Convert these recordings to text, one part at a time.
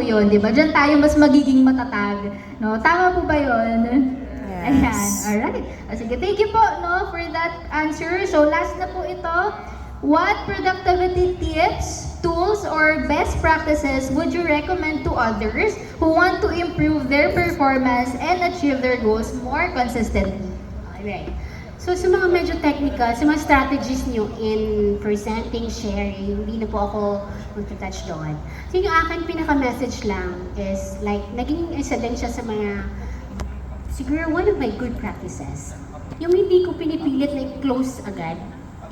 yun, di ba? Diyan tayo mas magiging matatag, no? Tama po ba yun? Ayan, alright. Sige, thank you po, no, for that answer. So, last na po ito. What productivity tips, tools, or best practices would you recommend to others who want to improve their performance and achieve their goals more consistently? Alright. So sa mga medyo technical, sa mga strategies nyo in presenting, sharing, hindi na po ako mag-touch doon. So yung akin pinaka-message lang is like, naging isa din siya sa mga, siguro one of my good practices. Yung hindi ko pinipilit na i-close agad.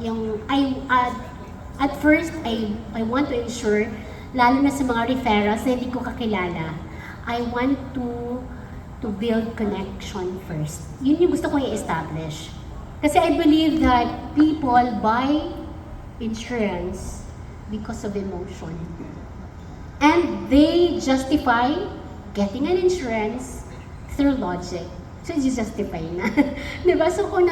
Yung at first, I want to ensure, lalo na sa mga referrals na hindi ko kakilala, I want to build connection first. Yun yung gusto kong i-establish. Kasi I believe that people buy insurance because of emotion. And they justify getting an insurance through logic. So, justify na. Diba? So, kung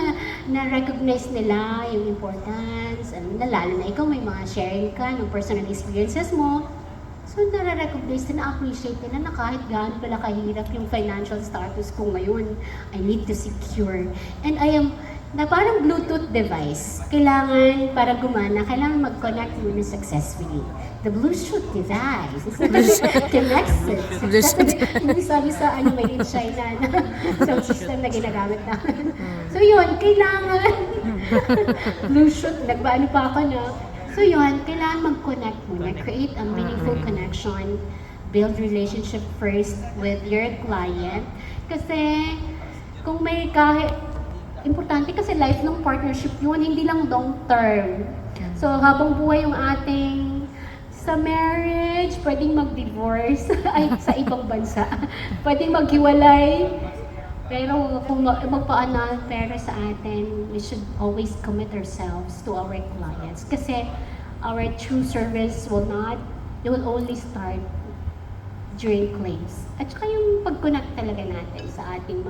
na-recognize nila yung importance, lalo na ikaw may mga sharing ka ng personal experiences mo, so, nare-recognize na na-appreciate nila na kahit gaano pala kahirap yung financial status ko ngayon, I need to secure. And na parang Bluetooth device, kailangan para gumana, kailangan mag-connect muna successfully. The Bluetooth device connects it. Hindi sabi sa made in China na sound system na ginagamit namin. So yun, kailangan Bluetooth, nagbaano pa ako na. So yun, kailangan mag-connect muna, create a meaningful connection, build relationship first with your client. Kasi kung may importante kasi lifelong partnership yun, hindi lang long term. So habang buhay yung ating sa marriage, pwedeng mag-divorce, sa ibang bansa, pwedeng maghiwalay, pero kung magpa-unfair sa atin, we should always commit ourselves to our clients. Kasi our true service will only start during claims. At saka yung pag-connect talaga natin sa ating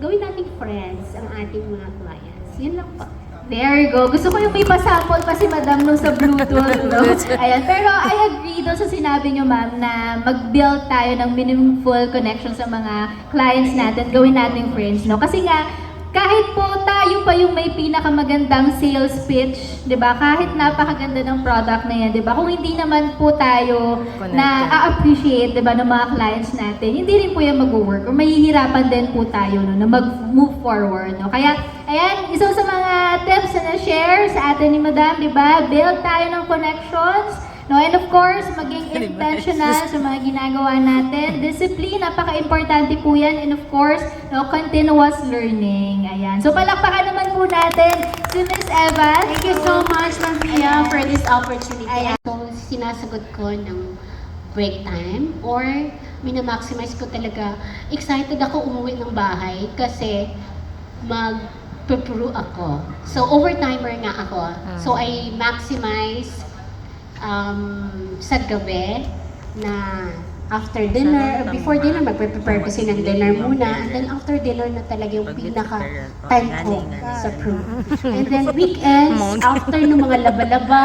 gawin nating friends, ang ating mga clients. Yun lang po. There you go. Gusto ko yung may pasample pa si Madam nung sa Bluetooth, no? Ayan. Pero I agree doon sa sinabi nyo, ma'am, na mag-build tayo ng meaningful connection sa mga clients natin, gawin nating friends, no? Kasi nga, kahit po tayo pa yung may pinakamagandang sales pitch, di ba? Kahit napakaganda ng product na yan, di ba? Kung hindi naman po tayo na-appreciate, di ba, ng mga clients natin, hindi rin po yan mag-work or mahihirapan din po tayo, no, na mag-move forward, no? Kaya, ayan, isa sa mga tips na na-share sa atin ni Madam, di ba? Build tayo ng connections, no? And of course, maging intentional sa mga ginagawa natin. Discipline, napaka-importante po yan. And of course, no, continuous learning. Ayan. So, palakpakan naman po natin si Miss Eva. Thank you so much, Ma'am Pia, for this opportunity. Ayan. So, sinasagot ko ng break time or minamaximize ko talaga. Excited ako umuwi ng bahay kasi mag-prepare ako. So, overtimer nga ako. So, I maximize sa gabi na after dinner, before dinner, magpe-prepare kasi ng dinner muna. And then after dinner na talaga yung pinaka-time ko sa crew. And then weekends, after ng mga laba-laba,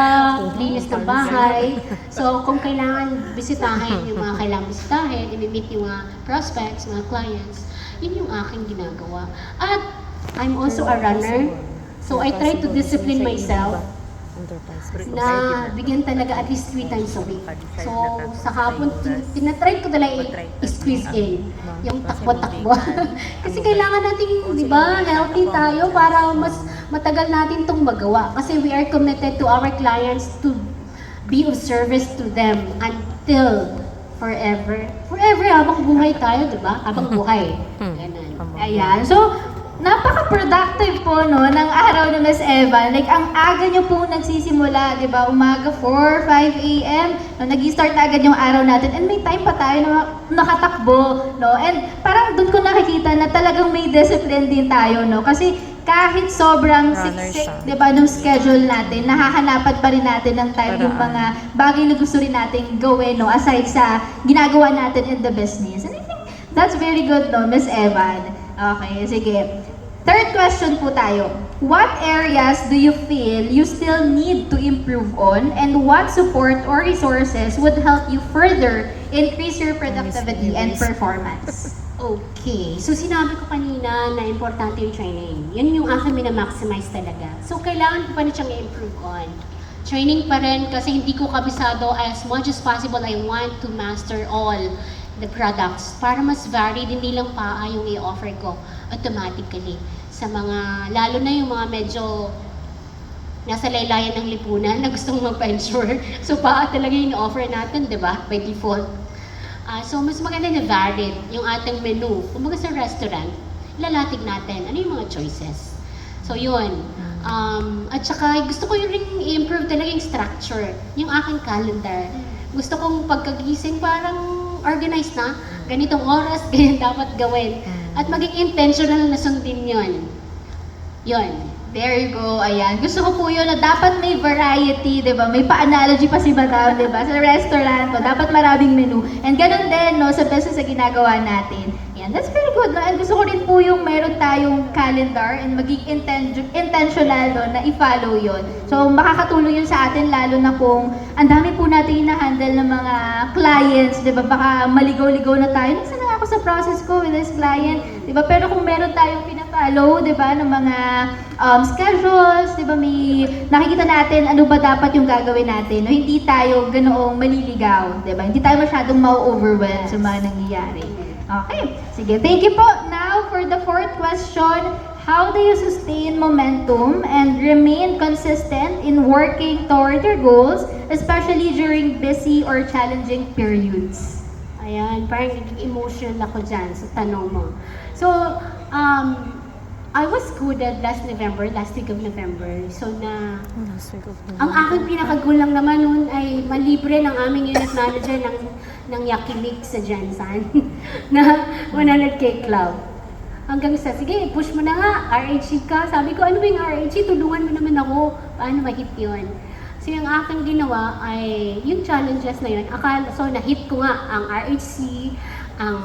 linis ng bahay. So kung kailangan bisitahin yung mga kailangan bisitahin, i-meet yung mga prospects, mga clients, yun yung aking ginagawa. At I'm also a runner. So I try to discipline myself na bigyan talaga at least 3 times a week. So, sa hapon, tinatry ko talaga i-squeeze in yung takbo-takbo. Kasi kailangan natin, di ba, healthy tayo para mas matagal natin itong magawa. Kasi we are committed to our clients to be of service to them until forever. Forever, habang buhay tayo, di ba? Habang buhay. Ayan. So, napaka-productive po, no, ng araw ni Miss Eva. Like, ang aga niyo po nagsisimula, di ba? Umaga, 4, 5 a.m. No, nag-start na agad yung araw natin. And may time pa tayo na nakatakbo, no? And parang doon ko nakikita na talagang may discipline din tayo, no? Kasi kahit sobrang siksik, di ba, ng schedule natin, nakahanapan pa rin natin ng time yung mga bagay na gusto rin natin gawin, no? Aside sa ginagawa natin in the business. And I think that's very good, no, Miss Evan. Okay, sige. Third question po tayo. What areas do you feel you still need to improve on, and what support or resources would help you further increase your productivity and performance? Okay. So, sinabi ko kanina na importante yung training. Yun yung aking minamaximize talaga. So, kailangan ko pa rin siyang i-improve on. Training pa rin kasi hindi ko kabisado. As much as possible, I want to master all the products para mas varied, hindi lang paa yung i-offer ko automatically sa mga, lalo na yung mga medyo nasa laylayan ng lipunan na gustong mag-venture. So, paa talaga yung offer natin, di ba? By default. So, mas maganda na varied yung ating menu. Kumbaga sa restaurant, lalatig natin. Ano yung mga choices? So, yun. At saka, gusto ko yung ring i-improve talaga yung structure. Yung aking calendar. Gusto kong pagkagising parang organized na. Ganitong oras, ganyan dapat gawin. At maging intentional na sundin yun. Yun. There you go, ayan. Gusto ko po yun na dapat may variety, di ba? May pa-analogy pa si Madam, di ba? Sa restaurant, no? Dapat maraming menu. And ganun din, no, sa business na ginagawa natin. Yan, that's very good, no? And gusto ko rin po yung meron tayong calendar and maging intentional, no, na i-follow yun. So, makakatulong yun sa atin, lalo na kung ang dami po natin hina-handle ng mga clients, di ba? Baka maligaw-ligaw na tayo. Nasaan na ako sa process ko with this client, di ba? Pero kung meron tayong pinapollow, di ba, ng mga schedules, di ba, may nakikita natin ano ba dapat yung gagawin natin, no? Hindi tayo ganoong maliligaw, di ba? Hindi tayo masyadong ma-overwhelm sa mga nangyayari. Okay, sige. Thank you po. Now, for the fourth question, how do you sustain momentum and remain consistent in working toward your goals, especially during busy or challenging periods? Ayan, parang naging emotional ako dyan sa tanong mo. So, I was coded last week of November. So ang aking pinakagulang naman noon ay malibre ng aming unit manager ng Yakinik sa Jensen na 100K club. Hanggang sa, sige, push mo na nga, RH ka. Sabi ko, ano ba yung RH? Tulungan mo naman ako. Paano ma-hit yun? So yung aking ginawa ay yung challenges na yun. So na-hit ko nga ang RHC, ang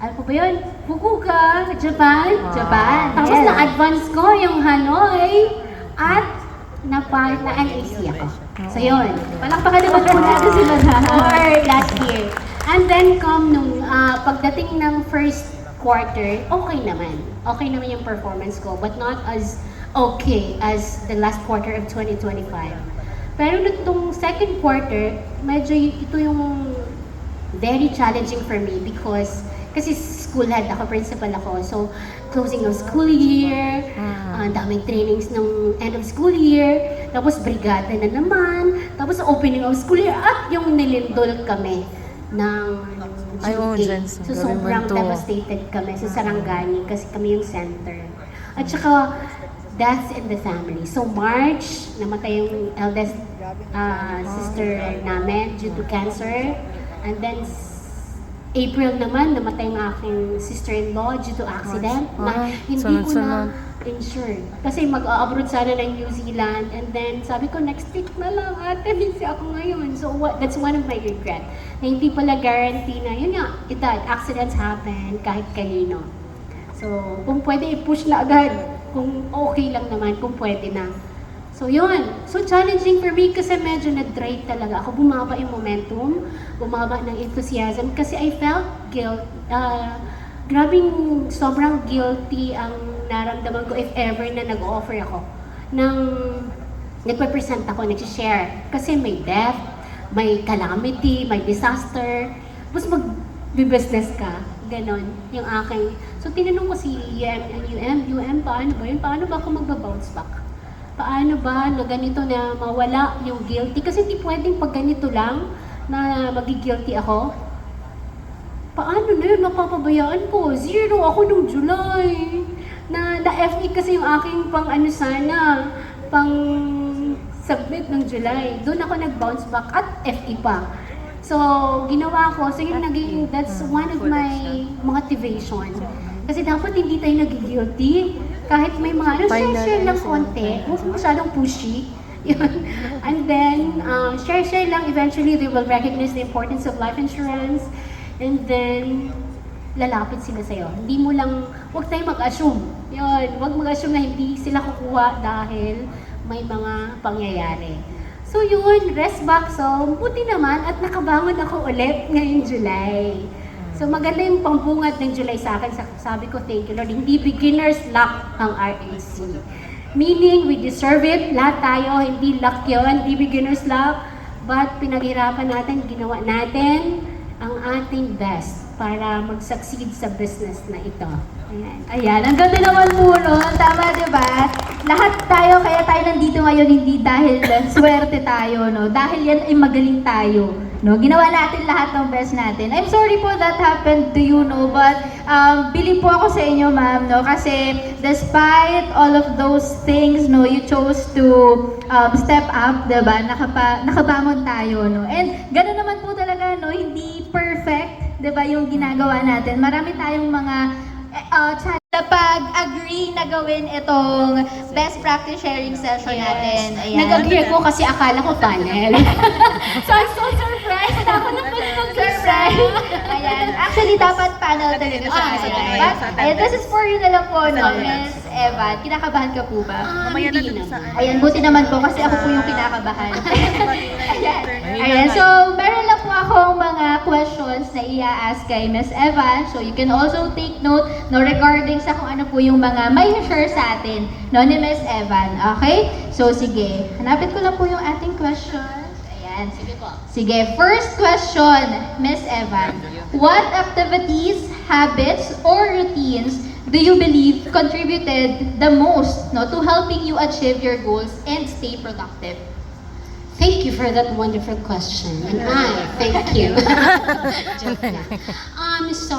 ano po ba yun? Fukuoka, Japan. Tapos yes. na-advance ko yung Hanoi at na-NAC ako. So yun. Palakpakan naman po natin si Madam. Or last year. And then nung pagdating ng first quarter, okay naman. Okay naman yung performance ko, but not as okay as the last quarter of 2025. Pero nitong second quarter, medyo ito yung very challenging for me because kasi school head ako, principal ako. So, closing of school year, ang daming trainings ng end of school year, tapos brigada na naman, tapos opening of school year, at yung nilindol kami ng GK. So, sobrang devastated kami sa Sarangani kasi kami yung center. At saka, deaths in the family. So, March, namatay yung eldest sister namin due to cancer. And then, April naman, namatay ang aking sister-in-law due to accident na hindi ko na insured. Kasi mag-abroad sana ng New Zealand and then sabi ko next week na lang ate, busy ako ngayon. So that's one of my regret. Na hindi pala guarantee na, yun nga, accidents happen kahit kanino. So kung pwede i-push na agad, kung okay lang naman, kung pwede na. So yun, so challenging for me kasi medyo na-dry talaga ako. Bumaba yung momentum, bumaba ng enthusiasm kasi I felt guilt. Grabing sobrang guilty ang naramdaman ko if ever na nag-offer ako nagpa-present ako, nag-share. Kasi may death, may calamity, may disaster, tapos mag-business ka. Ganon, yung aking. So tinanong ko si UM, paano ba yun? Paano ba ako magbabounce back? Paano ba na ganito na mawala yung guilty? Kasi hindi pwedeng pag ganito lang na magi-guilty ako. Paano na yun? Mapapabayaan ko. Zero ako nung July. Na-FE kasi yung aking pang submit ng July. Doon ako nag-bounce back at FE pa. So, ginawa ko. So, yung that's one of my motivation. Kasi dapat hindi tayo nag-guilty. Kahit may mga, share lang konti. Huwag masyadong pushy. Yun. And then, share lang. Eventually, they will recognize the importance of life insurance. And then, lalapit sila sa'yo. Hindi mo lang, huwag tayo mag-assume. Yun, huwag mag-assume na hindi sila kukuha dahil may mga pangyayari. So yun, rest back. So, buti naman at nakabangon ako ulit ngayong July. So maganda yung pambungad ng July sa akin. Sabi ko, thank you Lord. Hindi beginner's luck ang RAC. Meaning, we deserve it. Lahat tayo, hindi luck yun, hindi beginner's luck. But pinaghirapan natin, ginawa natin ang ating best para mag-succeed sa business na ito. Ayan. Ayan, ang ganda naman po nun. Tama, di ba? Lahat tayo, kaya tayo nandito ngayon, hindi dahil swerte tayo, no? Dahil yan ay magaling tayo, no? Ginawa natin lahat ng best natin. I'm sorry po that happened to you, no? But, believe po ako sa inyo, ma'am, no? Kasi, despite all of those things, no? You chose to step up, di ba? Nakabangon tayo, no? And, gano'n naman po talaga, no? Hindi perfect, di ba? Yung ginagawa natin. Marami tayong mga pag-agree na gawin itong best practice sharing session natin. Ayan. Nag-agree ako kasi akala ko panel. So I'm so surprised. Ako na Surprise! Ayan. Actually, dapat panel talaga siya. But, ayan, this is for you na lang po, no, Miss Evan. Kinakabahan ka po ba? Mamaya na dun saan. Ayan, buti naman po kasi ako po yung kinakabahan. Ayan. Ayan, so meron lang po akong mga questions na i-ask kay Miss Evan. So you can also take note, no, regarding sa kung ano po yung mga may share sa atin, no, ni Miss Evan. Okay? So sige, hanapin ko lang po yung ating questions. Ayan. Sige po. Sige, first question, Miss Evan. What activities, habits, or routines do you believe contributed the most, no, to helping you achieve your goals and stay productive? Thank you for that wonderful question. And thank you. Joke lang. So,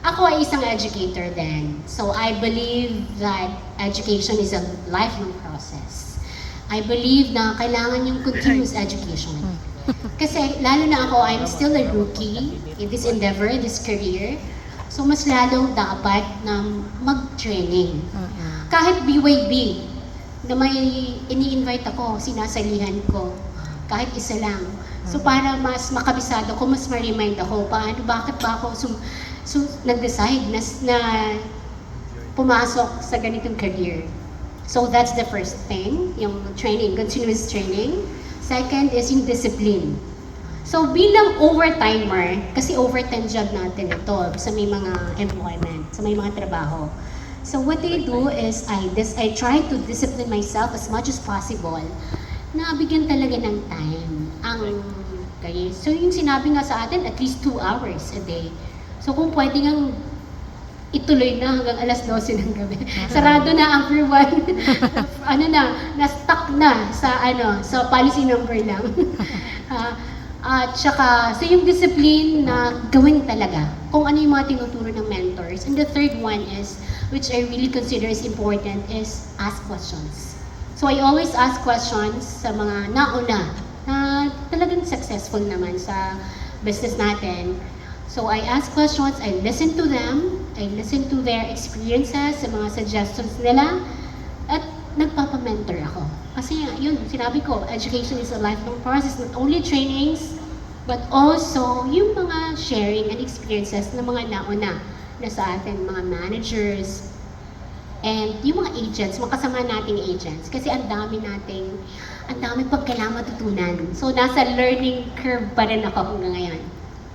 ako ay isang educator din. So, I believe that education is a lifelong process. I believe na kailangan yung continuous education. Kasi lalo na ako, I'm still a rookie in this endeavor, in this career. So, mas lalong dapat na mag-training. Kahit BYB, na may ini-invite ako, sinasalihan ko, kahit isa lang. So, para mas makabisado ko, mas ma-remind ako, bakit ba ako nag-decide na pumasok sa ganitong career. So, that's the first thing, yung training, continuous training. Second is yung discipline. So, bilang overtimer, kasi overtime job natin ito sa may mga employment, sa may mga trabaho. So, what I do is, I try to discipline myself as much as possible na bigyan talaga ng time ang career. So, yung sinabi nga sa atin, at least 2 hours a day. So, kung pwede nga ituloy na hanggang alas 12 ng gabi. Sarado na ang Peer 1. Na-stuck na sa policy number lang. At saka, so yung discipline na gawin talaga, kung ano yung mga tinuturo ng mentors. And the third one is, which I really consider is important, is ask questions. So I always ask questions sa mga nauna na talagang successful naman sa business natin. So I ask questions, I listen to them, I listen to their experiences, sa mga suggestions nila, at nagpapamentor ako. Kasi yun, sinabi ko, education is a lifelong process, not only trainings, but also yung mga sharing and experiences ng mga nauna na sa atin, mga managers, and yung mga agents, mga kasama nating agents. Kasi ang dami pag kailangan matutunan. So nasa learning curve pa rin ako hanggang ngayon.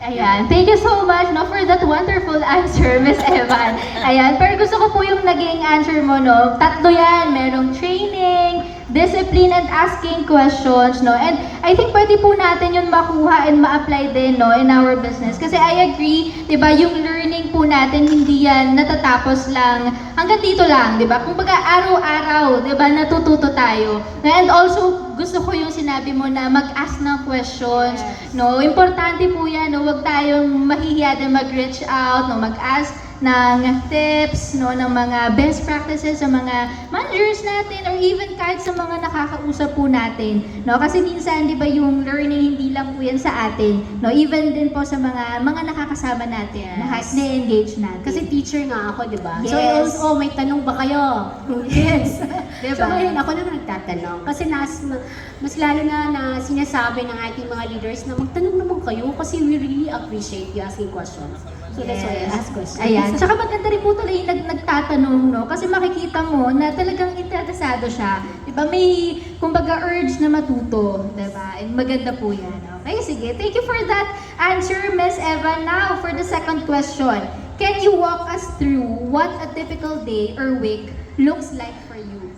Ayan, thank you so much, no, for that wonderful answer, Miss Evan. Ayan, pero gusto ko po yung naging answer mo, no, tatlo yan, merong training, discipline, and asking questions, no, and I think pwede po natin yun makuha and ma-apply din, no, in our business. Kasi I agree, di ba, yung learning po natin, hindi yan natatapos lang, hanggang dito lang, di ba, kumbaga araw-araw, di ba, natututo tayo. And also, gusto ko yung sinabi mo na mag-ask ng questions, no? Importante po yan, no? Huwag tayong mahihiya din mag-reach out, no? Mag-ask ng tips, no? Ng mga best practices sa mga managers natin or even kahit sa mga nakakausap po natin, no? Kasi minsan, di ba, yung learning hindi lang po yan sa atin, no? Even din po sa mga nakakasama natin, na na-engage natin. Kasi teacher nga ako, di ba? Yes. So, may tanong ba kayo? Yes. Diba? So, ngayon, ako naman nagtatanong. Kasi mas lalo na sinasabi ng ating mga leaders na magtanong naman kayo kasi we really appreciate you asking questions. So that's why I ask questions. Ayan. Tsaka maganda rin po tuloy yung nagtatanong, no? Kasi makikita mo na talagang interesado siya. Diba? May, kumbaga, urge na matuto. Diba? And maganda po yan. Okay, sige. Thank you for that answer, Miss Eva. Now, for the second question. Can you walk us through what a typical day or week looks like for you?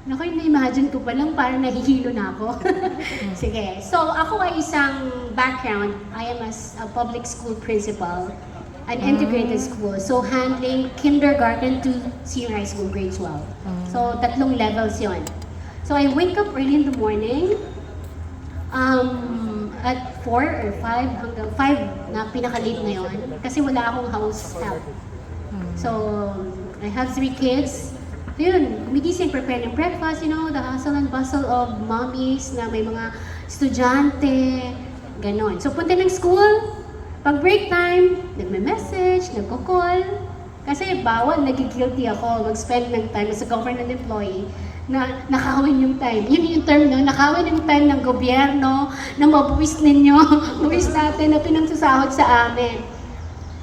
Naku, na-imagine ko pa lang, parang nahihilo na ako. Sige. So, ako ay isang background. I am a public school principal, an integrated school. So, handling kindergarten to senior high school, grade 12. So, 3 levels yon. So, I wake up early in the morning, at 4 or 5, hanggang 5 na pinaka-late na yon. Kasi wala akong house help. So, I have 3 kids. Yun, gumigising, prepare ng breakfast, you know, the hustle and bustle of mommies na may mga estudyante, ganon. So, punta ng school, pag break time, nagme-message, nagko-call. Kasi bawal, nagigilty ako mag-spend ng time as a government employee na nakawin yung time. Yun yung term, no? Nakawin yung time ng gobyerno na mabuwis ninyo, buwis natin na pinagsasahod sa amin.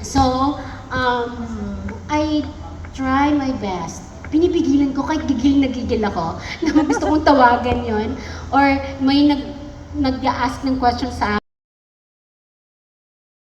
So, I try my best. Pinipigilan ko kahit gigil na gigil ako na gusto kong tawagan yon or may nag-ask ng question sa